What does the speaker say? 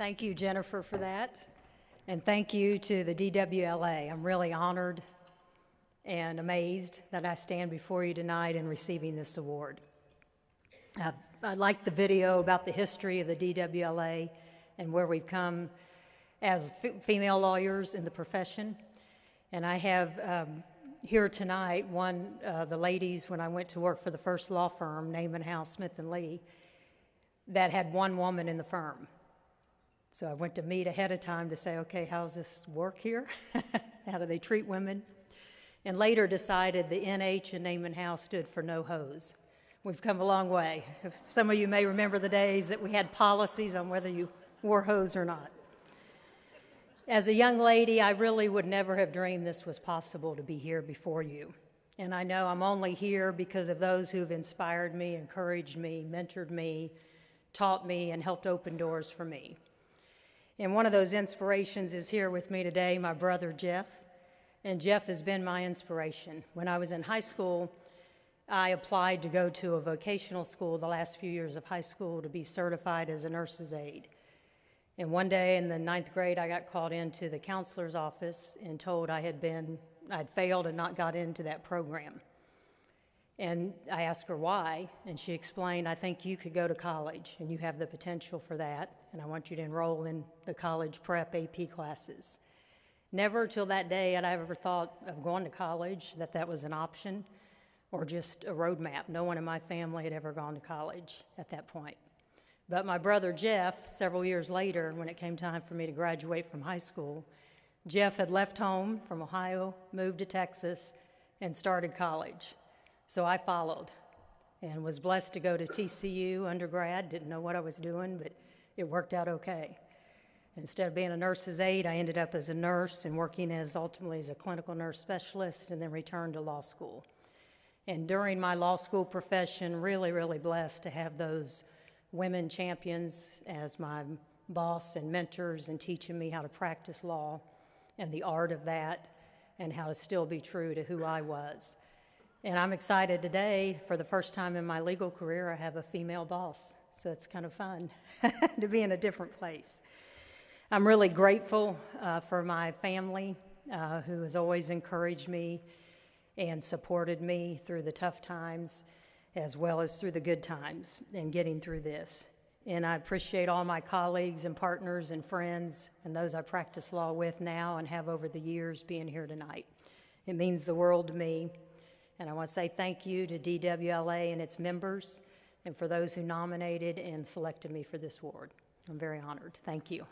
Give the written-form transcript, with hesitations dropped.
Thank you, Jennifer, for that. And thank you to the DWLA. I'm really honored and amazed that I stand before you tonight in receiving this award. I liked the video about the history of the DWLA and where we've come as female lawyers in the profession. And I have here tonight one of the ladies when I went to work for the first law firm, Naaman House, Smith & Lee, that had one woman in the firm. So I went to meet ahead of time to say, okay, how's this work here? How do they treat women? And later decided the NH in Naaman House stood for no hose. We've come a long way. Some of you may remember the days that we had policies on whether you wore hose or not. As a young lady, I really would never have dreamed this was possible to be here before you. And I know I'm only here because of those who've inspired me, encouraged me, mentored me, taught me, and helped open doors for me. And one of those inspirations is here with me today, my brother Jeff. And Jeff has been my inspiration. When I was in high school, I applied to go to a vocational school the last few years of high school to be certified as a nurse's aide. And one day in the 9th grade, I got called into the counselor's office and told I'd failed and not got into that program. And I asked her why, and she explained, I think you could go to college, and you have the potential for that, and I want you to enroll in the college prep AP classes. Never till that day had I ever thought of going to college, that was an option, or just a roadmap. No one in my family had ever gone to college at that point. But my brother Jeff, several years later, when it came time for me to graduate from high school, Jeff had left home from Ohio, moved to Texas, and started college. So I followed and was blessed to go to TCU undergrad. Didn't know what I was doing, but it worked out okay. Instead of being a nurse's aide, I ended up as a nurse and working ultimately as a clinical nurse specialist, and then returned to law school. And during my law school profession, really, really blessed to have those women champions as my boss and mentors and teaching me how to practice law and the art of that and how to still be true to who I was. And I'm excited today, for the first time in my legal career, I have a female boss. So it's kind of fun to be in a different place. I'm really grateful for my family who has always encouraged me and supported me through the tough times as well as through the good times and getting through this. And I appreciate all my colleagues and partners and friends and those I practice law with now and have over the years being here tonight. It means the world to me. And I want to say thank you to DWLA and its members and for those who nominated and selected me for this award. I'm very honored. Thank you.